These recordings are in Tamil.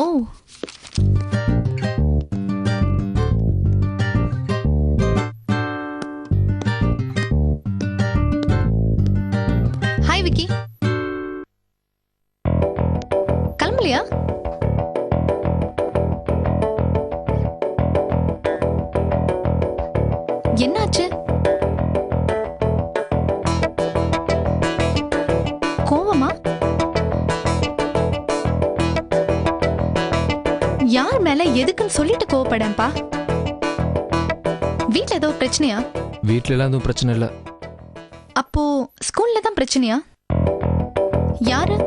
ஓ, ஹாய் விக்கி. கிளம்பலையா? என்னாச்சு? கோவமா? யார் மேல எதுக்குன்னு சொல்லிட்டு கோவப்படேன்ப்பா. வீட்ல ஏதோ பிரச்சனையா? வீட்ல எல்லாம் எதுவும் பிரச்சனை இல்ல. அப்போ ஸ்கூல்ல தான் பிரச்சனையா? யாரு?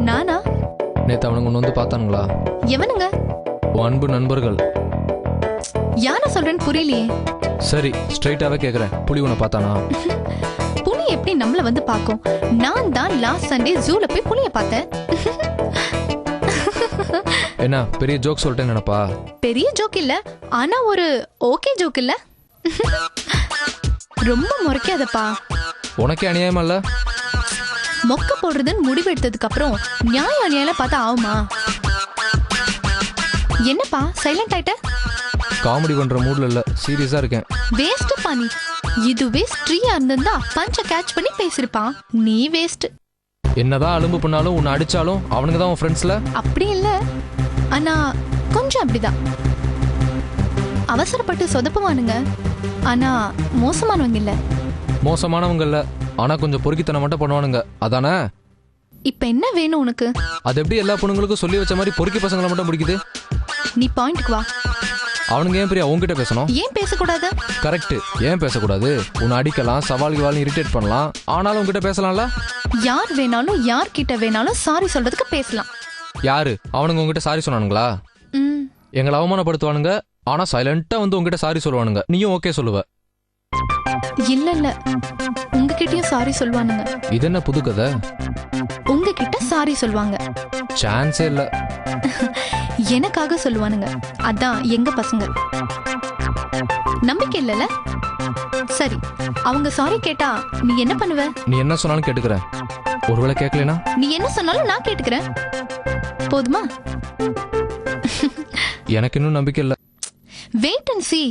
நானா? நேத்து அவனுங்க ஒன்று வந்து பார்த்தானுங்களா? எவனுங்க? உன் அன்பு நண்பர்கள். யார சொல்றேன்னு புரியலையே. சரி, ஸ்ட்ரைட்டாவே கேக்குறேன், புலி உன்னை பார்த்தானா? புலி எப்படி நம்மள வந்து பாக்கும்? நான் தான் லாஸ்ட் சண்டே ஜூல போய் புலிய பார்த்தேன். என்ன பெரிய ஜோக் சொல்லிட்டேன்னு நினைப்பா? பெரிய ஜோக் இல்ல, ஆனா ஒரு ஓகே ஜோக் இல்ல. ரொம்ப முறைக்காதப்பா. உனக்கே அநியாயமா இல்ல? மொக்க போடுறதுன்னு முடிவு எடுத்ததுக்கு அப்புறம் நியாய அநியாயம் பார்த்தா ஆகுமா? என்னப்பா சைலண்ட் ஆயிட்ட? காமெடி பண்ற மூட்ல இல்ல, சீரியஸா இருக்கேன். வேஸ்ட் பண்ணி. இதுவே ஸ்ட்ரீயா இருந்திருந்தா பஞ்ச கேட்ச் பண்ணி பேசிருப்பான். நீ வேஸ்ட். என்னதான் அலும்பு பண்ணாலும் உன்னை அடிச்சாலும் அவனுங்க தான் உன் ஃப்ரெண்ட்ஸ்ல. அப்படி இல்ல, ஆனா கொஞ்சம் அப்படிதான். அவசரப்பட்டு சொதப்புவானுங்க, ஆனா மோசமானவங்க இல்ல. மோசமானவங்க இல்ல, ஆனா கொஞ்சம் பொறுக்கித்தனம் மட்டும் பண்ணுவானுங்க, அதானே? இப்ப என்ன வேணும் உனக்கு? அது எப்படி எல்லா பொண்ணுங்களுக்கும் சொல்லி வச்ச மாதிரி பொறுக்கி பசங்களை மட்டும் பிடிக்குது? நீ பாயிண்ட்க்கு வா. அவனுங்க ஏன் பிரியா உன்கிட்ட பேசணும்? ஏன் பேசக்கூடாது? கரெக்ட், ஏன் பேசக்கூடாது? உன்னை அடிக்கலாம், சவால்கள் இரிட்டேட் பண்ணலாம், ஆனாலும் உன்கிட்ட பேசலாம்ல? யார் வேணாலும் யார்கிட்ட வேணாலும் சாரி சொல்றதுக்கு பேசலாம். யாரு? அவனுங்க உங்ககிட்ட சாரி சொன்னானுங்களா? எங்களை அவமானப்படுத்துவானுங்க, ஆனா சைலண்டா வந்து உங்ககிட்ட சாரி சொல்லுவானுங்க, நீயும் ஓகே சொல்லுவ. இல்ல இல்ல, உங்ககிட்டயும் சாரி சொல்லுவானுங்க. இது என்ன புது கதை? உங்ககிட்ட சாரி சொல்லுவாங்க. சான்ஸே இல்ல. எனக்காக சொல்லுவானுங்க, அதான் எங்க பசங்க. நம்பிக்கை இல்லல? சரி, அவங்க சாரி கேட்டா நீ என்ன பண்ணுவ? நீ என்ன சொன்னாலும் கேட்டுக்கிறேன். ஒருவேளை கேட்கலனா? நீ என்ன சொன்னாலும் நான் கேட்டுக்கிறேன். போதுமா? எனக்கு இன்னும் நம்பிக்கை இல்ல. Wait and see.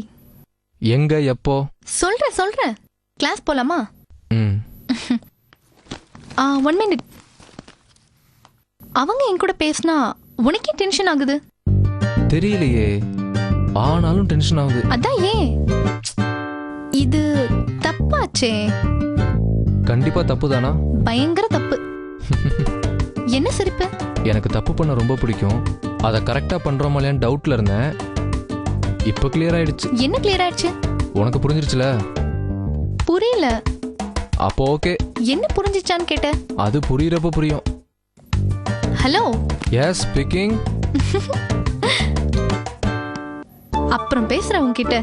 எங்க எப்போ? சொல்றேன். கிளாஸ் போலாமா? 1 minute. அவங்க என் கூட பேசினா உனக்கே டென்ஷன் ஆகுது. தெரியலையே, ஆனாலும் டென்ஷன் ஆகுது. அதான் ஏன்? இது தப்பாச்சே. கண்டிப்பா தப்பு தானா? பயங்கர தப்பு. என்ன சிரிப்பு? எனக்கு தப்பு பண்ண ரொம்ப பிடிக்கும். அதை கரெக்டா பண்றோமா இல்லையான்னு டவுட்ல இருந்தேன். இப்ப கிளியர் ஆயிடுச்சு. என்ன கிளியர் ஆயிடுச்சு? உனக்கு புரிஞ்சிருச்சுல? புரியல. அப்போ ஓகே. என்ன புரிஞ்சிச்சான்னு கேட்ட? அது புரியறப்ப புரியும். ஹலோ. Yes, speaking. அப்புறம் பேசுறேன் உன்கிட்ட.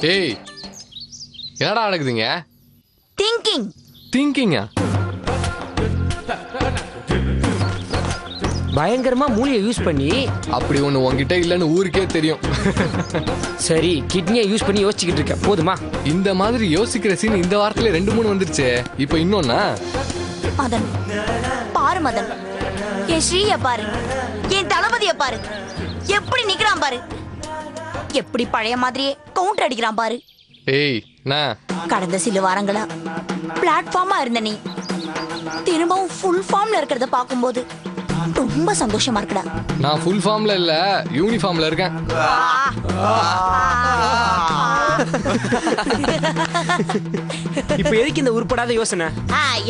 ஏய், என்னடா நடக்குதுங்க? திங்கிங்கா? பயங்கரமா மூளையை யூஸ் பண்ணி. அப்படி ஒண்ணு உன்கிட்ட இல்லன்னு ஊருக்கே தெரியும். சரி, கிட்னியை யூஸ் பண்ணி யோசிச்சுக்கிட்டு இருக்க, போதுமா? இந்த மாதிரி யோசிக்கிற சீன் இந்த வாரத்துல 2-3 வந்துருச்சு. இப்ப இன்னொன்னா? மதன் பாரு, மதன் என் ஸ்ரீய பாரு, என் தளபதிய பாரு, எப்படி நிக்கிறான் பாரு, எப்படி பழைய மாதிரியே கவுண்டர் அடிக்கிறான் பாரு. ஏய், நான் கடந்த சில வாரங்களா பிளாட்ஃபார்மா இருந்த நீ திரும்பவும் ஃபுல் ஃபார்ம்ல இருக்கிறத பாக்கும்போது ரொம்ப சந்தோஷமா இருக்குடா. நான் ஃபுல் ஃபார்ம்ல இல்ல, யூனிஃபார்ம்ல இருக்கேன். இப்ப எதுக்கு இந்த உருப்படாத யோசனை?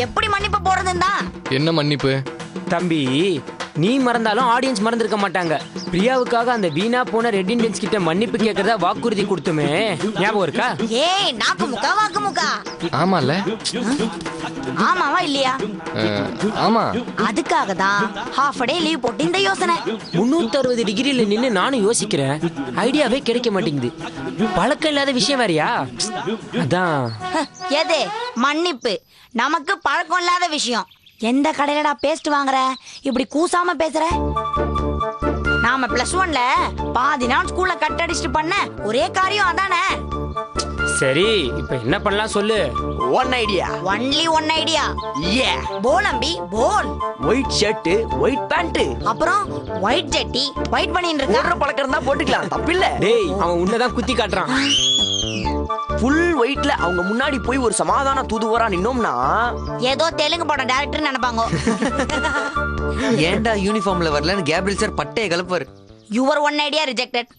எப்படி மன்னிப்பு போறதுன்னு தான். என்ன மன்னிப்பு? தம்பி, நீ மறந்தாலும் ஆடியன்ஸ் மறந்துருக்க மாட்டாங்க. பிரியாவுக்காக அந்த வீணா போன ரெட் இண்டியன்ஸ் கிட்ட மன்னிப்பு கேட்கறதா வாக்குறுதி கொடுத்துமே, ஞாபகம் இருக்கா? ஏய் நாக்கு முக்கா வாக்கு முக்கா. ஆமால. ஆமாவா இல்லையா? ஆமா. அதுக்காக தான் ஹாஃப் டே லீவ் போட்டு இந்த யோசனை. 360 டிகிரில நின்னு நானும் யோசிக்கிறேன், ஐடியாவே கிடைக்க மாட்டேங்குது. பழக்கம் இல்லாத விஷயம் வேறயா? அதான். எது மன்னிப்பு நமக்கு பழக்கம் இல்லாத விஷயம். எந்த கடையிலடா பேஸ்ட் வாங்குற இப்படி கூசாம பேசுற? நாம +1ல பாதி நாள் ஸ்கூல்ல கட் அடிச்சுட்டு பண்ண ஒரே காரியம் அதானே. சரி, இப்ப என்ன பண்ணலாம் சொல்லு. One idea. Only one idea. ஏ போல் அம்பி போல். ஒயிட் ஷர்ட் ஒயிட் பேண்ட் அப்புறம் ஒயிட் ஜெட்டி ஒயிட் பண்ணிட்டு இருக்க. போடுற பழக்கம் இருந்தா போட்டுக்கலாம், தப்பில்ல. டேய், அவன் உன்னதான் குத்தி காட்டுறான். ஃபுல் ஒயிட்ல அவங்க முன்னாடி போய் ஒரு சமாதான தூதுவரா நின்னோம்னா ஏதோ தெலுங்கு படம் டைரக்டர் நினைப்பாங்க. ஏன்டா யூனிஃபார்ம்ல வரலன்னு கேப்ரியல் சார் பட்டைய கலப்பாரு. Your one idea rejected.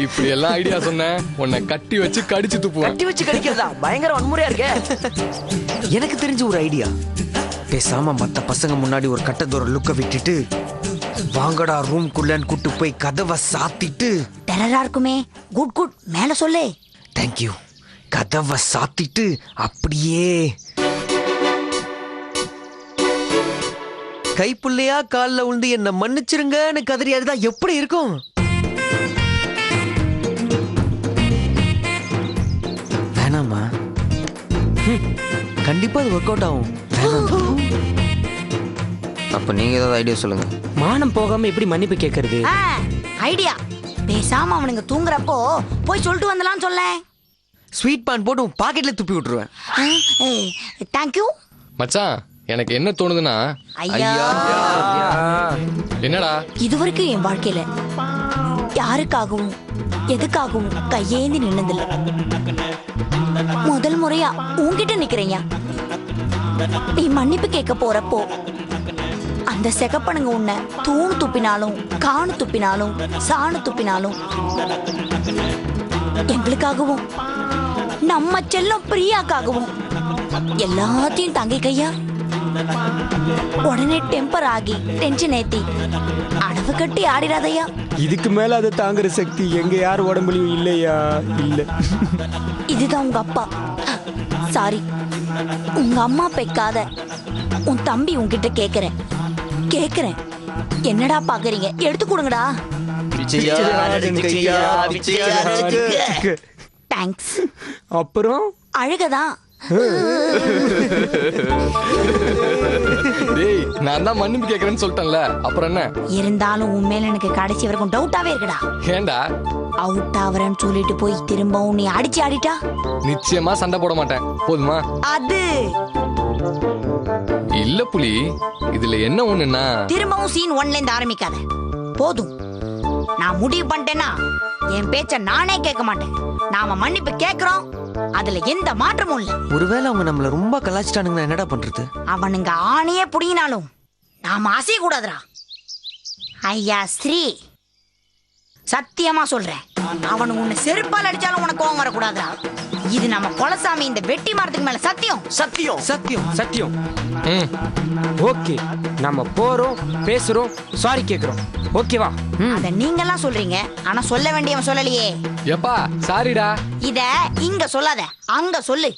இப்படி எல்லாம் ஐடியா சொன்னேன், உன்னை கட்டி வச்சு கடிச்சு துப்புவேன். கட்டி வச்சு கடிக்கிறதா? பயங்கர வன்முறையா இருக்கே. எனக்கு தெரிஞ்ச ஒரு ஐடியா. பேசாம மத்த பசங்க முன்னாடி ஒரு கட்டத்தோர லுக்க விட்டுட்டு வாங்கடா ரூம்குள்ளன்னு கூட்டு போய் கதவை சாத்திட்டு. டெரரா இருக்குமே. குட் குட், மேல சொல்லு. தேங்க்யூ. கதவை சாத்திட்டு அப்படியே கைப்புள்ளையா கால்ல உழுந்து என்ன மன்னிச்சிருங்கன்னு கதறி அதுதான் எப்படி இருக்கும்? வேணாமா? கண்டிப்பா அது ஒர்க் அவுட் ஆகும். அப்ப நீங்க ஏதாவது ஐடியா சொல்லுங்க. மானம் போகாம எப்படி மன்னிப்பு கேட்கறது? ஐடியா. பேசாம அவனுங்க தூங்குறப்போ போய் சொல்லிட்டு வந்தலாம்னு சொல்ல. ஸ்வீட் பான் போட்டு பாக்கெட்ல துப்பி விட்டுருவேன். தேங்க்யூ. மச்சான், எனக்கு என்ன தோணுதுன்னா, ஐயா என்னடா இதுவரைக்கும் என் வாழ்க்கையில யாருக்காகவும் எதுக்காகவும் கையேந்தி நின்னதில்லை. முதல் முறையா உன்கிட்ட நிக்கிறேன். நீ மன்னிப்பு கேட்க போறப்போ அந்த செகப்பனுங்க உன்னை தூணு துப்பினாலும் காணு துப்பினாலும் சாணு துப்பினாலும் எங்களுக்காகவும் நம்ம செல்லம் பிரியாக்காகவும் எல்லாத்தையும் தங்கை கையா உடனே டெம்பர் ஆகி டென்ஷன் ஏத்தி அடவு கட்டி ஆடிடாதையா. இதுக்கு மேல அதை தாங்குற சக்தி எங்க யார் உடம்புலயும் இல்லையா? இல்ல. இதுதான் உங்க அப்பா. சாரி, உங்க அம்மா பெக்காத உன் தம்பி உன்கிட்ட கேக்குறேன். என்னடா பாக்குறீங்க? எடுத்து கொடுங்கடா. தேங்க்ஸ். அப்புறம் அழுகதான். டேய், நான் தான் மன்னிப்பு கேட்கறேன்னு சொல்லிட்டேன்ல, அப்புறம் என்ன? இருந்தாலும் உண்மையில எனக்கு கடைசி வரைக்கும் டவுட்டாவே இருக்குடா. ஏன்டா? அவுட் ஆவறன்னு சொல்லிட்டு போய் திரும்பவும் நீ அடிச்சு ஆடிட்டா நிச்சயமா சண்டை போட மாட்டேன், போதுமா? அது இல்ல புலி, இதுல என்ன ஒண்ணுன்னா, திரும்பவும் சீன் 1ல இருந்து ஆரம்பிக்காத. போதும், நான் முடிவு பண்ணிட்டேன்னா என் பேச்ச நானே கேட்க மாட்டேன். நாம மன்னிப்பு கேக்குறோம், அதுல எந்த மாற்றமும் இல்ல. ஒருவேளை அவங்க நம்மள ரொம்ப கலாச்சிட்டானுங்கன்னா என்னடா பண்றது? அவனுங்க ஆணையே புடிங்கினாலும் நாம அசைய கூடாதுடா. ஐயா ஸ்ரீ, சத்தியமா சொல்றேன், அவனுங்க உன்னை செருப்பால் அடிச்சாலும் உனக்கு கோவம் வரக்கூடாதுடா. இது நம்ம கொலசாமி இந்த வெட்டி மரத்துக்கு மேல சத்தியம். சத்தியம் சத்தியம் சத்தியம். ஓகே, நம்ம போறோம், பேசுறோம், சாரி கேக்குறோம். ஓகேவா? அத நீங்க எல்லாம் சொல்றீங்க, ஆனா சொல்ல வேண்டியவன் சொல்லலையே. எப்பா சாரிடா. இத இங்க சொல்லாத, அங்க சொல்லு.